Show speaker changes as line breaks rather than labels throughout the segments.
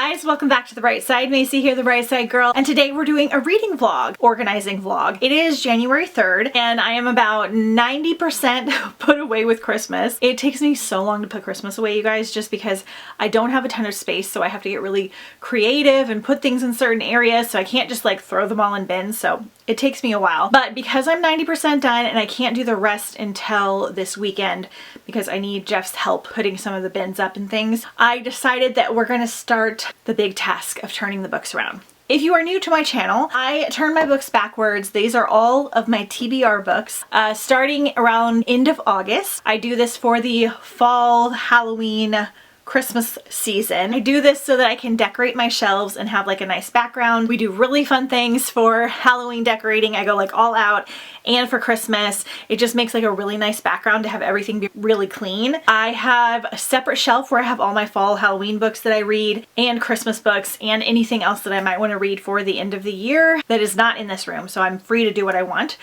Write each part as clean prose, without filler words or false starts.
guys, welcome back to The Bright Side. Macy here, the Bright Side Girl, and today we're doing a reading vlog, organizing vlog. It is January 3rd and I am about 90% put away with Christmas. It takes me so long to put Christmas away, you guys, just because I don't have a ton of space, so I have to get really creative and put things in certain areas, so I can't just like throw them all in bins, so it takes me a while. But because I'm 90% done and I can't do the rest until this weekend because I need Jeff's help putting some of the bins up and things, I decided that we're gonna start the big task of turning the books around. If you are new to my channel, I turn my books backwards. These are all of my TBR books, starting around end of August. I do this for the fall, Halloween, Christmas season. I do this so that I can decorate my shelves and have like a nice background. We do really fun things for Halloween decorating. I go like all out, and for Christmas it just makes like a really nice background to have everything be really clean. I have a separate shelf where I have all my fall Halloween books that I read and Christmas books and anything else that I might want to read for the end of the year that is not in this room, so I'm free to do what I want.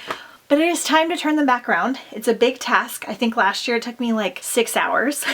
But it is time to turn them back around. It's a big task. I think last year it took me like 6 hours.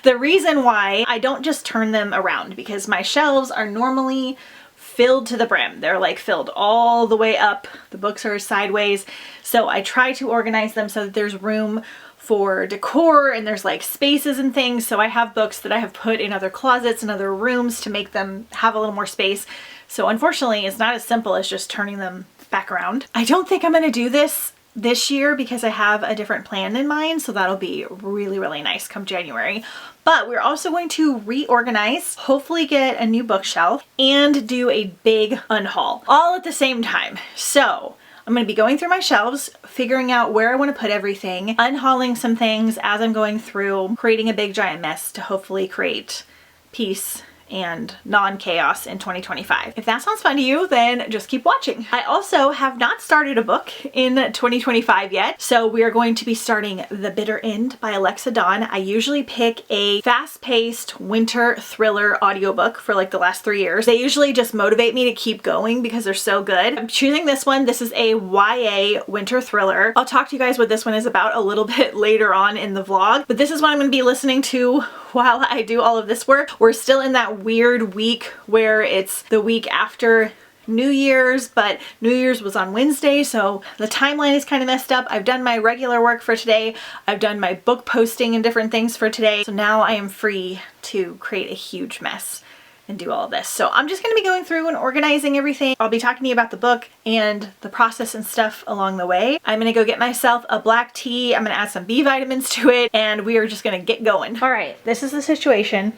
The reason why I don't just turn them around, because my shelves are normally filled to the brim. They're like filled all the way up. The books are sideways. So I try to organize them so that there's room for decor and there's like spaces and things. So I have books that I have put in other closets and other rooms to make them have a little more space. So unfortunately, it's not as simple as just turning them back around. I don't think I'm going to do this year because I have a different plan in mind, so that'll be really, really nice come January. But we're also going to reorganize, hopefully get a new bookshelf, and do a big unhaul all at the same time. So I'm going to be going through my shelves, figuring out where I want to put everything, unhauling some things as I'm going through, creating a big giant mess to hopefully create peace and non-chaos in 2025. If that sounds fun to you, then just keep watching. I also have not started a book in 2025 yet, so we are going to be starting The Bitter End by Alexa Dawn. I usually pick a fast-paced winter thriller audiobook for like the last 3 years. They usually just motivate me to keep going because they're so good. I'm choosing this one. This is a YA winter thriller. I'll talk to you guys what this one is about a little bit later on in the vlog, but this is what I'm going to be listening to while I do all of this work. We're still in that weird week where it's the week after New Year's, but New Year's was on Wednesday, so the timeline is kind of messed up. I've done my regular work for today. I've done my book posting and different things for today. So now I am free to create a huge mess and do all of this. So I'm just going to be going through and organizing everything. I'll be talking to you about the book and the process and stuff along the way. I'm going to go get myself a black tea. I'm going to add some B vitamins to it, and we are just going to get going. All right, this is the situation.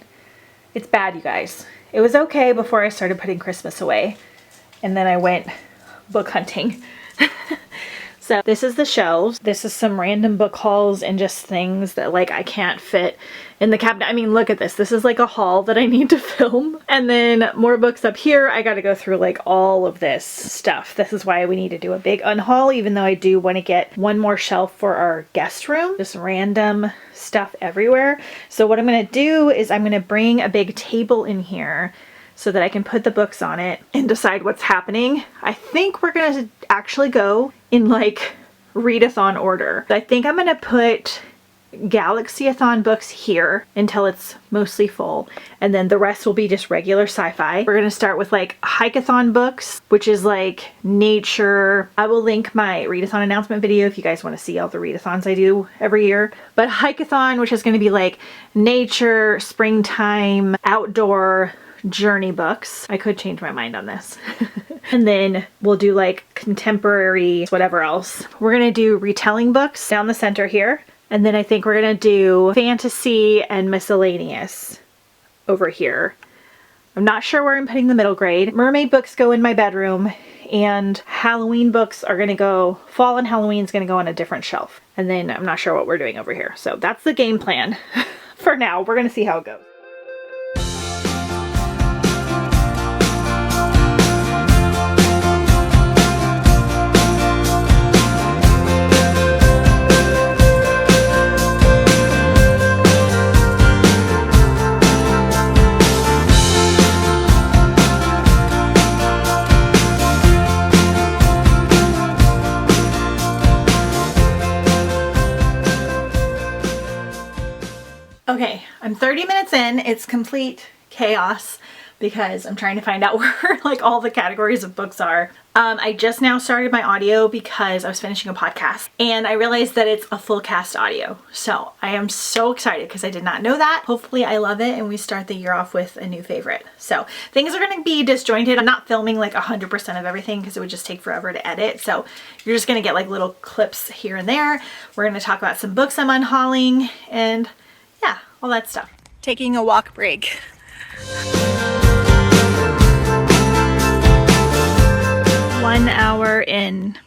It's bad, you guys. It was okay before I started putting Christmas away, and then I went book hunting. So this is the shelves. This is some random book hauls and just things that like I can't fit in the cabinet. I mean, look at this. This is like a haul that I need to film. And then more books up here. I got to go through like all of this stuff. This is why we need to do a big unhaul, even though I do want to get one more shelf for our guest room. Just random stuff everywhere. So what I'm going to do is I'm going to bring a big table in here so that I can put the books on it and decide what's happening. I think we're going to actually go in like readathon order. I think I'm going to put Galaxy-a-thon books here until it's mostly full, and then the rest will be just regular sci-fi. We're going to start with like Hike-a-thon books, which is like nature. I will link my readathon announcement video if you guys want to see all the readathons I do every year. But Hike-a-thon, which is going to be like nature, springtime, outdoor journey books. I could change my mind on this. And then we'll do like contemporary, whatever else. We're going to do retelling books down the center here. And then I think we're going to do fantasy and miscellaneous over here. I'm not sure where I'm putting the middle grade. Mermaid books go in my bedroom, and Halloween books are going to go, fall and Halloween is going to go on a different shelf. And then I'm not sure what we're doing over here. So that's the game plan for now. We're going to see how it goes. Okay, I'm 30 minutes in. It's complete chaos because I'm trying to find out where like all the categories of books are. I just now started my audio because I was finishing a podcast and I realized that it's a full cast audio. So I am so excited because I did not know that. Hopefully I love it and we start the year off with a new favorite. So things are going to be disjointed. I'm not filming like 100% of everything because it would just take forever to edit. So you're just going to get like little clips here and there. We're going to talk about some books I'm unhauling and yeah, all that stuff. Taking a walk break. One hour in.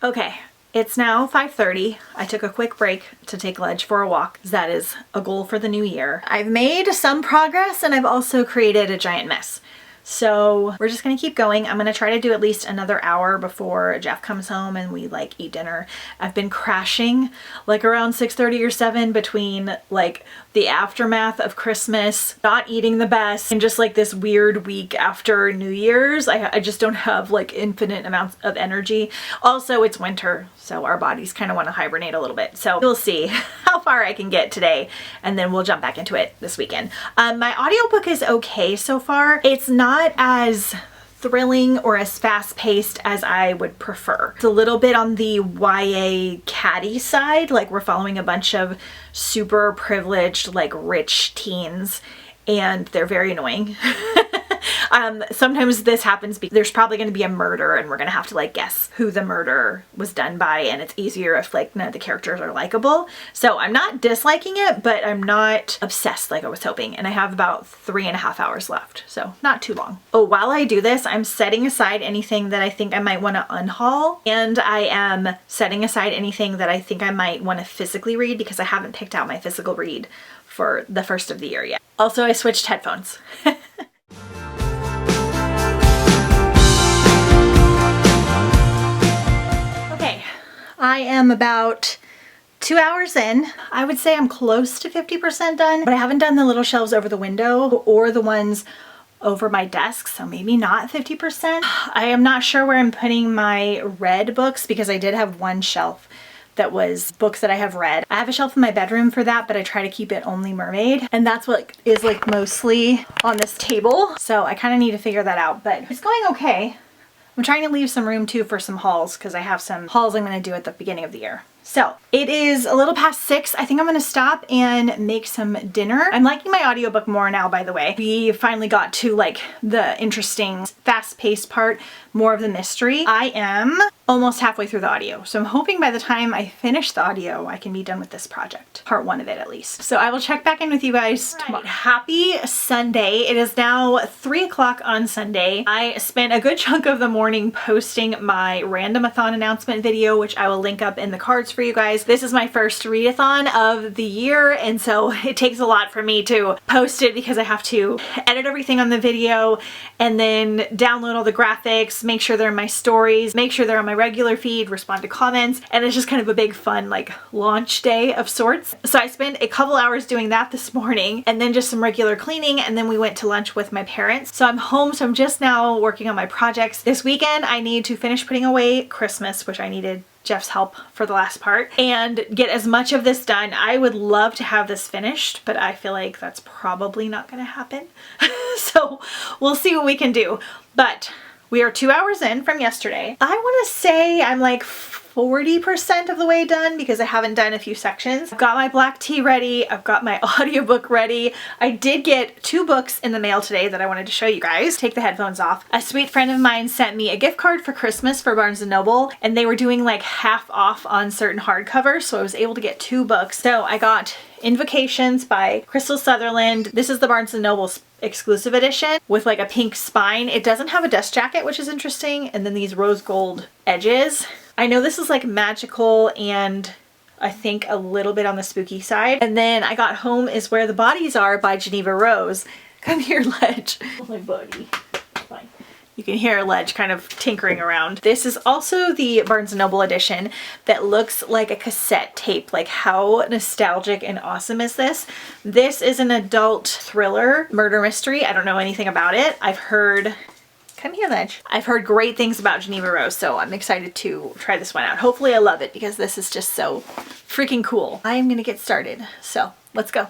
Okay, it's now 5:30. I took a quick break to take Ledge for a walk. That is a goal for the new year. I've made some progress and I've also created a giant mess. So we're just gonna keep going. I'm gonna try to do at least another hour before Jeff comes home and we like eat dinner. I've been crashing like around 6:30 or 7 between like the aftermath of Christmas, not eating the best, and just like this weird week after New Year's. I just don't have like infinite amounts of energy. Also, it's winter, so our bodies kind of want to hibernate a little bit. So we'll see how far I can get today, and then we'll jump back into it this weekend. My audiobook is okay so far. It's not as thrilling or as fast-paced as I would prefer. It's a little bit on the YA catty side, like we're following a bunch of super privileged, like rich teens, and they're very annoying. Sometimes this happens because there's probably going to be a murder and we're going to have to like guess who the murder was done by, and it's easier if like none of the characters are likable. So I'm not disliking it, but I'm not obsessed like I was hoping, and I have about 3.5 hours left, so not too long. Oh, while I do this, I'm setting aside anything that I think I might want to unhaul, and I am setting aside anything that I think I might want to physically read because I haven't picked out my physical read for the first of the year yet. Also, I switched headphones. I am about 2 hours in. I would say I'm close to 50% done, but I haven't done the little shelves over the window or the ones over my desk, so maybe not 50%. I am not sure where I'm putting my read books because I did have one shelf that was books that I have read. I have a shelf in my bedroom for that, but I try to keep it only mermaid, and that's what is like mostly on this table. So I kind of need to figure that out, but it's going okay. I'm trying to leave some room too for some hauls because I have some hauls I'm going to do at the beginning of the year. So it is a little past 6. I think I'm going to stop and make some dinner. I'm liking my audiobook more now, by the way. We finally got to like the interesting fast-paced part, more of the mystery. I am almost halfway through the audio, so I'm hoping by the time I finish the audio I can be done with this project, part 1 of it at least. So I will check back in with you guys tomorrow. Happy Sunday. It is now 3 o'clock on Sunday. I spent a good chunk of the morning posting my randomathon announcement video, which I will link up in the cards for you guys. This is my first readathon of the year, and so it takes a lot for me to post it because I have to edit everything on the video and then download all the graphics, make sure they're in my stories, make sure they're on my regular feed, respond to comments, and it's just kind of a big fun like launch day of sorts. So I spent a couple hours doing that this morning and then just some regular cleaning, and then we went to lunch with my parents. So I'm home, so I'm just now working on my projects. This weekend I need to finish putting away Christmas, which I needed Jeff's help for the last part, and get as much of this done. I would love to have this finished, but I feel like that's probably not gonna happen. So we'll see what we can do. But we are 2 hours in from yesterday. I want to say I'm like 40% of the way done because I haven't done a few sections. I've got my black tea ready. I've got my audiobook ready. I did get 2 books in the mail today that I wanted to show you guys. Take the headphones off. A sweet friend of mine sent me a gift card for Christmas for Barnes & Noble, and they were doing like half off on certain hardcovers, so I was able to get 2 books. So I got Invocations by Crystal Sutherland. This is the Barnes & Noble exclusive edition with like a pink spine. It doesn't have a dust jacket, which is interesting, and then these rose gold edges. I know this is like magical and I think a little bit on the spooky side. And then I got Home is Where the Bodies Are by Geneva Rose. Come here, Ledge. Oh, my buddy. Fine. You can hear Ledge kind of tinkering around. This is also the Barnes & Noble edition that looks like a cassette tape. Like, how nostalgic and awesome is this? This is an adult thriller murder mystery. I don't know anything about it. I've heard... Come here, Ledge. I've heard great things about Geneva Rose, so I'm excited to try this one out. Hopefully I love it because this is just so freaking cool. I am gonna get started, so let's go.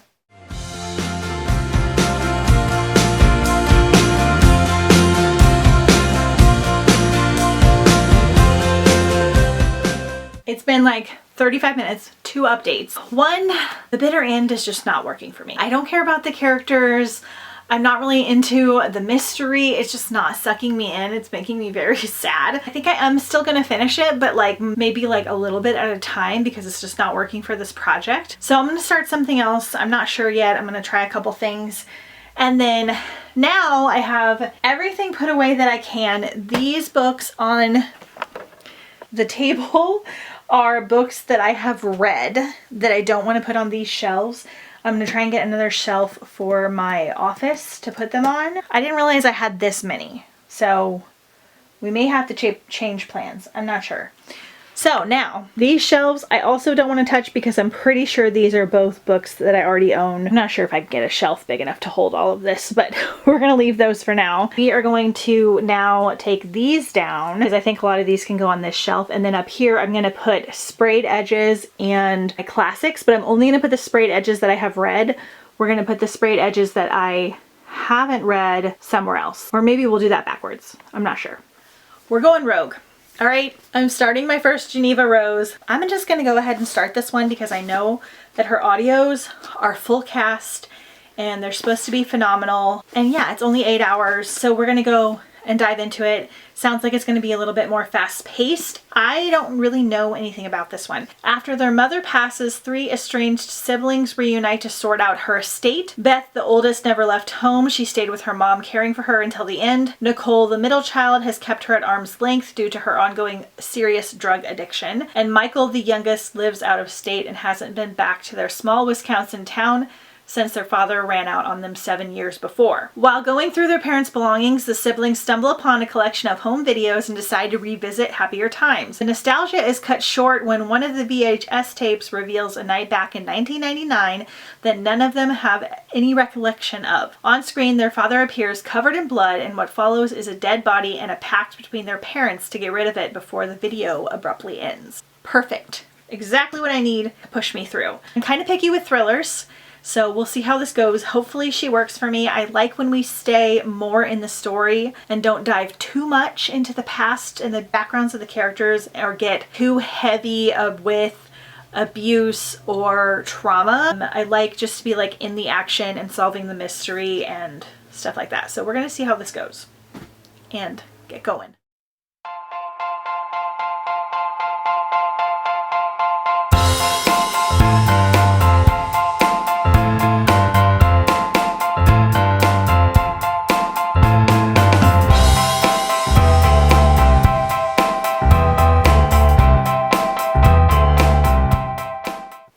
It's been like 35 minutes, 2 updates. One, The Bitter End is just not working for me. I don't care about the characters. I'm not really into the mystery. It's just not sucking me in. It's making me very sad. I think I am still gonna finish it, but like maybe like a little bit at a time because it's just not working for this project. So I'm gonna start something else. I'm not sure yet. I'm gonna try a couple things. And then now I have everything put away that I can. These books on the table are books that I have read that I don't want to put on these shelves. I'm going to try and get another shelf for my office to put them on. I didn't realize I had this many, so we may have to change plans. I'm not sure. So now, these shelves I also don't want to touch because I'm pretty sure these are both books that I already own. I'm not sure if I can get a shelf big enough to hold all of this, but we're going to leave those for now. We are going to now take these down because I think a lot of these can go on this shelf. And then up here, I'm going to put sprayed edges and my classics, but I'm only going to put the sprayed edges that I have read. We're going to put the sprayed edges that I haven't read somewhere else. Or maybe we'll do that backwards. I'm not sure. We're going rogue. All right, I'm starting my first Geneva Rose. I'm just gonna go ahead and start this one because I know that her audios are full cast and they're supposed to be phenomenal. And yeah, it's only 8 hours, so we're gonna go and dive into it. Sounds like it's going to be a little bit more fast-paced. I don't really know anything about this one. After their mother passes, 3 estranged siblings reunite to sort out her estate. Beth, the oldest, never left home. She stayed with her mom, caring for her until the end. Nicole, the middle child, has kept her at arm's length due to her ongoing serious drug addiction. And Michael, the youngest, lives out of state and hasn't been back to their small Wisconsin town since their father ran out on them 7 years before. While going through their parents' belongings, the siblings stumble upon a collection of home videos and decide to revisit happier times. The nostalgia is cut short when one of the VHS tapes reveals a night back in 1999 that none of them have any recollection of. On screen, their father appears covered in blood, and what follows is a dead body and a pact between their parents to get rid of it before the video abruptly ends. Perfect. Exactly what I need to push me through. I'm kind of picky with thrillers, so we'll see how this goes. Hopefully she works for me. I like when we stay more in the story and don't dive too much into the past and the backgrounds of the characters or get too heavy with abuse or trauma. I like just to be like in the action and solving the mystery and stuff like that. So we're gonna see how this goes and get going.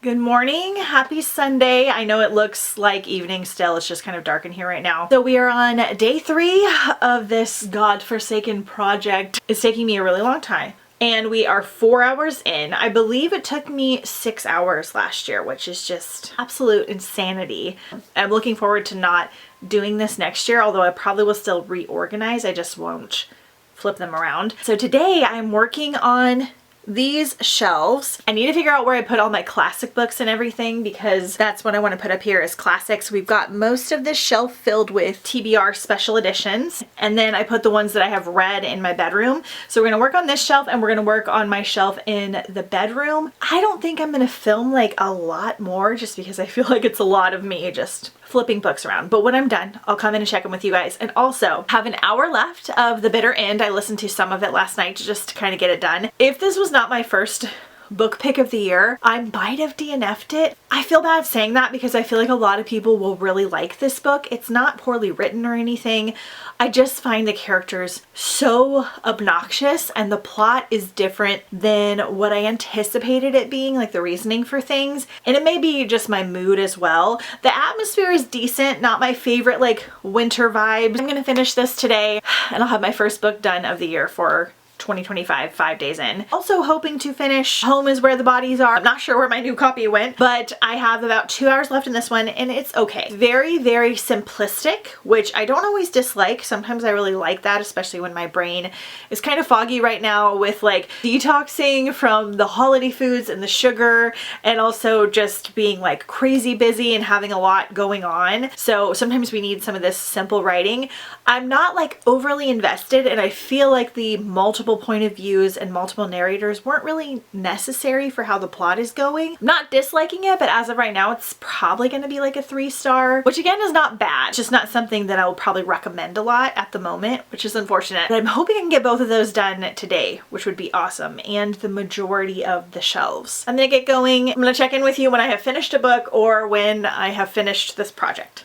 Good morning, happy Sunday. I know it looks like evening still, it's just kind of dark in here right now. So we are on day 3 of this godforsaken project. It's taking me a really long time. And we are 4 hours in. I believe it took me 6 hours last year, which is just absolute insanity. I'm looking forward to not doing this next year, although I probably will still reorganize. I just won't flip them around. So today I'm working on these shelves. I need to figure out where I put all my classic books and everything because that's what I want to put up here is classics. We've got most of this shelf filled with TBR special editions, and then I put the ones that I have read in my bedroom. So we're going to work on this shelf and we're going to work on my shelf in the bedroom. I don't think I'm going to film like a lot more just because I feel like it's a lot of me just flipping books around. But when I'm done, I'll come in and check them with you guys. And also have an hour left of The Bitter End. I listened to some of it last night just to kind of get it done. If this was not my first book pick of the year, I might have DNF'd it. I feel bad saying that because I feel like a lot of people will really like this book. It's not poorly written or anything. I just find the characters so obnoxious and the plot is different than what I anticipated it being, like the reasoning for things. And it may be just my mood as well. The atmosphere is decent, not my favorite like winter vibes. I'm gonna finish this today and I'll have my first book done of the year for 2025, 5 days in. Also hoping to finish Home is Where the Bodies Are. I'm not sure where my new copy went, but I have about 2 hours left in this one and it's okay. Very, very simplistic, which I don't always dislike. Sometimes I really like that, especially when my brain is kind of foggy right now with like detoxing from the holiday foods and the sugar and also just being like crazy busy and having a lot going on. So sometimes we need some of this simple writing. I'm not like overly invested and I feel like the multiple multiple point of views and multiple narrators weren't really necessary for how the plot is going. I'm not disliking it, but as of right now, it's probably going to be like a 3-star, which again is not bad. It's just not something that I will probably recommend a lot at the moment, which is unfortunate. But I'm hoping I can get both of those done today, which would be awesome, and the majority of the shelves. I'm gonna get going. I'm gonna check in with you when I have finished a book or when I have finished this project.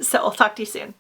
So I'll talk to you soon.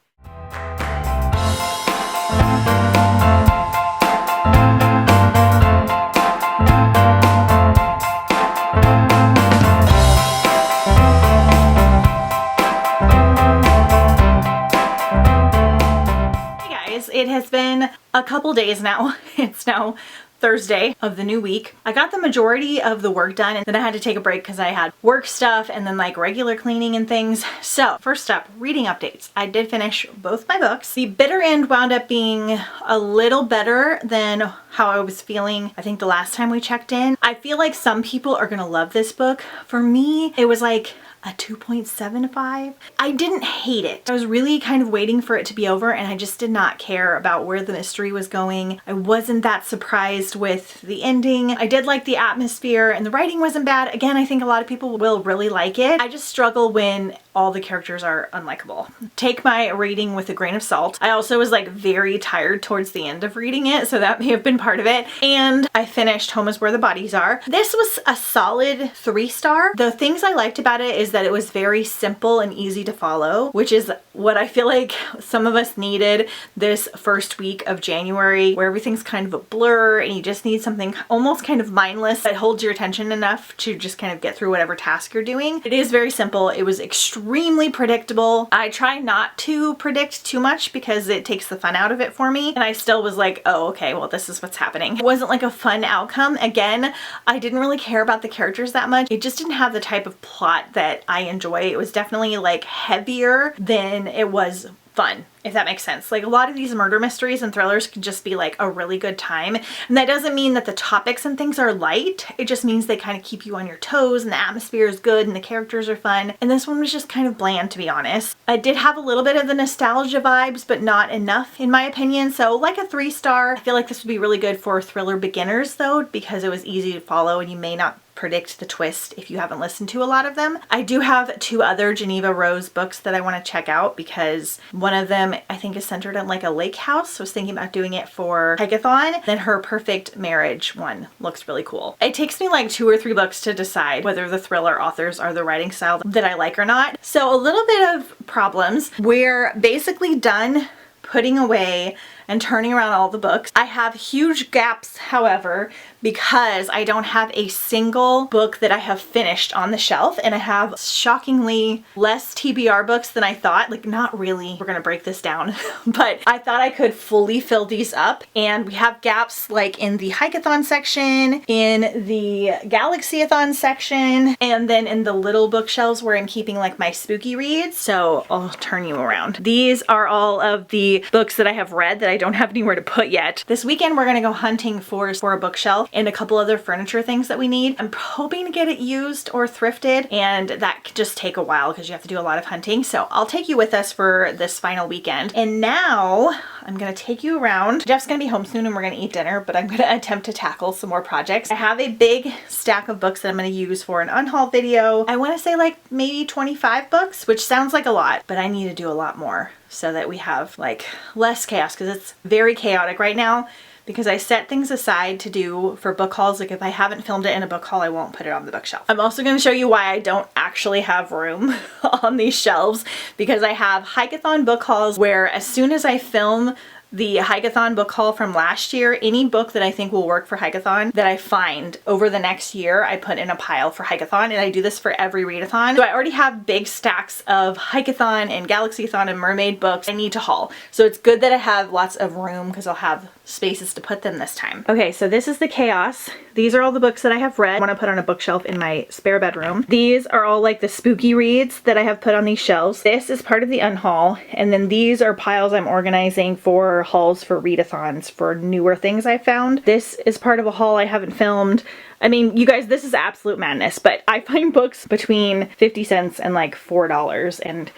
It has been a couple days now. It's now Thursday of the new week. I got the majority of the work done and then I had to take a break because I had work stuff and then like regular cleaning and things. So first up, reading updates. I did finish both my books. The bitter end wound up being a little better than how I was feeling I think the last time we checked in. I feel like some people are gonna love this book. For me, it was like a 2.75. I didn't hate it. I was really kind of waiting for it to be over and I just did not care about where the mystery was going. I wasn't that surprised with the ending. I did like the atmosphere and the writing wasn't bad. Again, I think a lot of people will really like it. I just struggle when all the characters are unlikable. Take my rating with a grain of salt. I also was like very tired towards the end of reading it, so that may have been part of it. And I finished Home is Where the Bodies Are. This was a solid 3-star. The things I liked about it is that it was very simple and easy to follow, which is what I feel like some of us needed this first week of January, where everything's kind of a blur and you just need something almost kind of mindless that holds your attention enough to just kind of get through whatever task you're doing. It is very simple. It was extremely predictable. I try not to predict too much because it takes the fun out of it for me. And I still was like, oh, okay, well, this is what's happening. It wasn't like a fun outcome. Again, I didn't really care about the characters that much. It just didn't have the type of plot that I enjoy. It was definitely like heavier than it was fun, if that makes sense. Like a lot of these murder mysteries and thrillers can just be like a really good time. And that doesn't mean that the topics and things are light. It just means they kind of keep you on your toes and the atmosphere is good and the characters are fun. And this one was just kind of bland, to be honest. I did have a little bit of the nostalgia vibes, but not enough in my opinion. So like a 3-star. I feel like this would be really good for thriller beginners though, because it was easy to follow and you may not predict the twist if you haven't listened to a lot of them. I do have 2 other Geneva Rose books that I want to check out because one of them I think is centered on like a lake house. So I was thinking about doing it for Hikeathon. Then her Perfect Marriage one looks really cool. It takes me like 2 or 3 books to decide whether the thriller authors are the writing style that I like or not. So a little bit of problems. We're basically done putting away and turning around all the books. I have huge gaps, however, because I don't have a single book that I have finished on the shelf, and I have shockingly less TBR books than I thought. Like, not really, we're gonna break this down, but I thought I could fully fill these up, and we have gaps like in the Hikeathon section, in the Galaxyathon section, and then in the little bookshelves where I'm keeping like my spooky reads. So I'll turn you around. These are all of the books that I have read that I don't have anywhere to put yet. This weekend we're gonna go hunting for a bookshelf and a couple other furniture things that we need. I'm hoping to get it used or thrifted, and that could just take a while because you have to do a lot of hunting. So I'll take you with us for this final weekend. And now I'm gonna take you around. Jeff's gonna be home soon and we're gonna eat dinner, but I'm gonna attempt to tackle some more projects. I have a big stack of books that I'm gonna use for an unhaul video. I wanna say like maybe 25 books, which sounds like a lot, but I need to do a lot more so that we have like less chaos, because it's very chaotic right now because I set things aside to do for book hauls. Like if I haven't filmed it in a book haul, I won't put it on the bookshelf. I'm also going to show you why I don't actually have room on these shelves, because I have Hikeathon book hauls where as soon as I film the Hikeathon book haul from last year, any book that I think will work for Hikeathon that I find over the next year, I put in a pile for Hikeathon, and I do this for every readathon. So I already have big stacks of Hikeathon and Galaxyathon and mermaid books I need to haul. So it's good that I have lots of room because I'll have spaces to put them this time. Okay, so this is the chaos. These are all the books that I have read. I want to put on a bookshelf in my spare bedroom. These are all like the spooky reads that I have put on these shelves. This is part of the unhaul, and then these are piles I'm organizing for hauls for readathons for newer things I found. This is part of a haul I haven't filmed. I mean, you guys, this is absolute madness, but I find books between 50 cents and like $4, and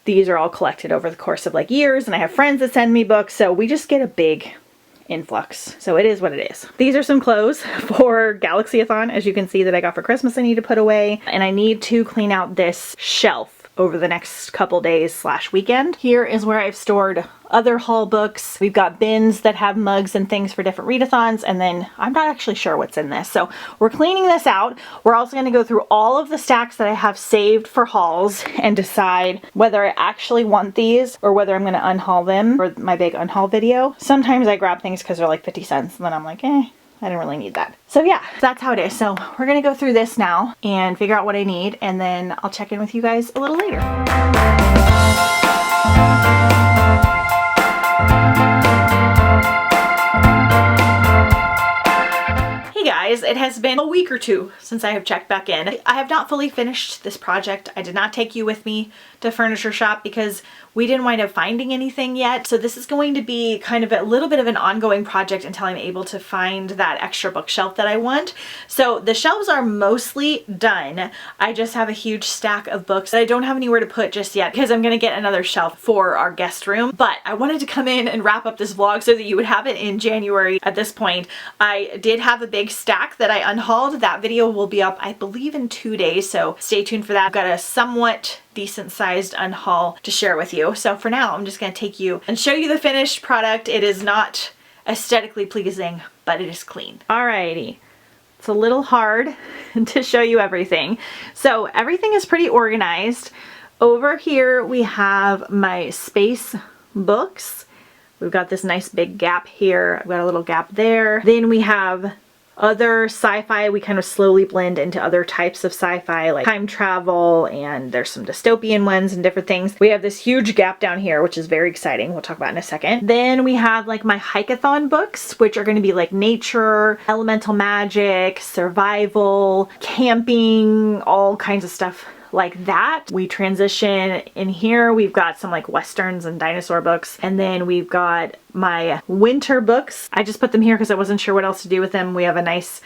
these are all collected over the course of like years, and I have friends that send me books, so we just get a big influx. So it is what it is. These are some clothes for Galaxy-a-thon, as you can see, that I got for Christmas I need to put away. And I need to clean out this shelf over the next couple days / weekend. Here is where I've stored other haul books. We've got bins that have mugs and things for different readathons, and then I'm not actually sure what's in this. So we're cleaning this out. We're also going to go through all of the stacks that I have saved for hauls and decide whether I actually want these or whether I'm going to unhaul them for my big unhaul video. Sometimes I grab things because they're like 50 cents and then I'm like, I didn't really need that. So yeah, that's how it is. So we're gonna go through this now and figure out what I need, and then I'll check in with you guys a little later. Hey guys, it has been a week or two since I have checked back in. I have not fully finished this project. I did not take you with me to furniture shop because we didn't wind up finding anything yet. So this is going to be kind of a little bit of an ongoing project until I'm able to find that extra bookshelf that I want. So the shelves are mostly done. I just have a huge stack of books that I don't have anywhere to put just yet because I'm gonna get another shelf for our guest room. But I wanted to come in and wrap up this vlog so that you would have it in January at this point. I did have a big stack that I unhauled. That video will be up, I believe, in 2 days. So stay tuned for that. I've got a somewhat decent sized unhaul to share with you. So for now, I'm just going to take you and show you the finished product. It is not aesthetically pleasing, but it is clean. Alrighty. It's a little hard to show you everything. So everything is pretty organized. Over here we have my space books. We've got this nice big gap here. I've got a little gap there. Then we have other sci-fi. We kind of slowly blend into other types of sci-fi, like time travel, and there's some dystopian ones and different things. We have this huge gap down here, which is very exciting. We'll talk about in a second. Then we have like my hike-a-thon books, which are going to be like nature, elemental magic, survival, camping, all kinds of stuff like that. We transition in here. We've got some like westerns and dinosaur books, and then we've got my winter books. I just put them here because I wasn't sure what else to do with them. We have a nice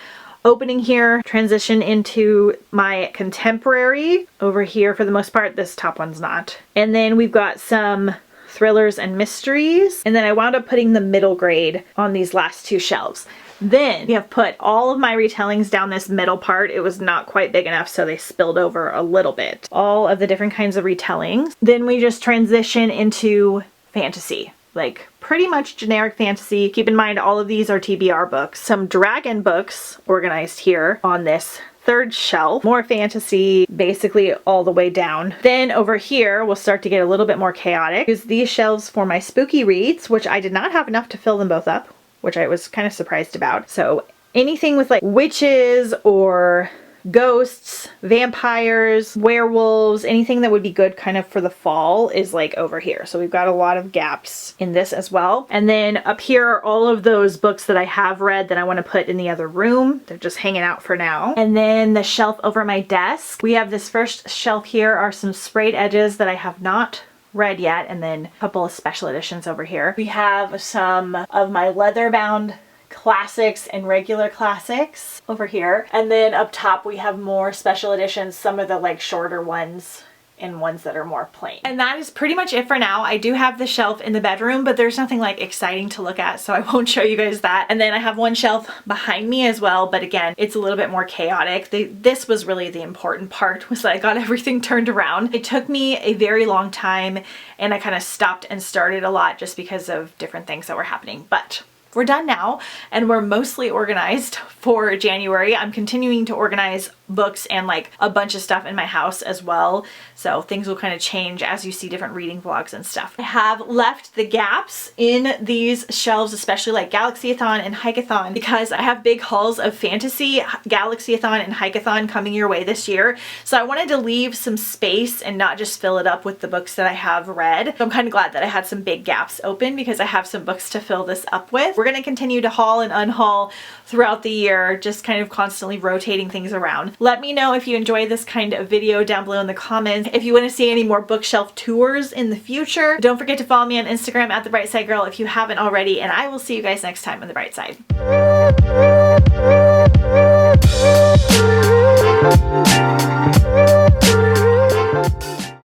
opening here. Transition into my contemporary over here for the most part. This top one's not. And then we've got some thrillers and mysteries, and then I wound up putting the middle grade on these last two shelves. Then we have put all of my retellings down this middle part. It was not quite big enough, so they spilled over a little bit. All of the different kinds of retellings. Then we just transition into fantasy, like pretty much generic fantasy. Keep in mind, all of these are TBR books. Some dragon books organized here on this third shelf. More fantasy, basically all the way down. Then over here, we'll start to get a little bit more chaotic. Use these shelves for my spooky reads, which I did not have enough to fill them both up, which I was kind of surprised about. So anything with like witches or ghosts, vampires, werewolves, anything that would be good kind of for the fall is like over here. So we've got a lot of gaps in this as well. And then up here are all of those books that I have read that I want to put in the other room. They're just hanging out for now. And then the shelf over my desk. We have this first shelf here are some sprayed edges that I have not read yet, and then a couple of special editions over here. We have some of my leather bound classics and regular classics over here, and then up top we have more special editions, some of the like shorter ones and ones that are more plain. And that is pretty much it for now. I do have the shelf in the bedroom, but there's nothing like exciting to look at, so I won't show you guys that. And then I have one shelf behind me as well, but again, it's a little bit more chaotic. This was really the important part, was that I got everything turned around. It took me a very long time, and I kind of stopped and started a lot just because of different things that were happening. But we're done now, and we're mostly organized for January. I'm continuing to organize books and like a bunch of stuff in my house as well, so things will kind of change as you see different reading vlogs and stuff. I have left the gaps in these shelves, especially like Galaxy-a-thon and Hike-a-thon, because I have big hauls of fantasy, Galaxy-a-thon and Hike-a-thon coming your way this year, so I wanted to leave some space and not just fill it up with the books that I have read. So I'm kind of glad that I had some big gaps open because I have some books to fill this up with. We're going to continue to haul and unhaul throughout the year, just kind of constantly rotating things around. Let me know if you enjoy this kind of video down below in the comments. If you want to see any more bookshelf tours in the future, don't forget to follow me on Instagram at The Bright Side Girl if you haven't already, and I will see you guys next time on The Bright Side.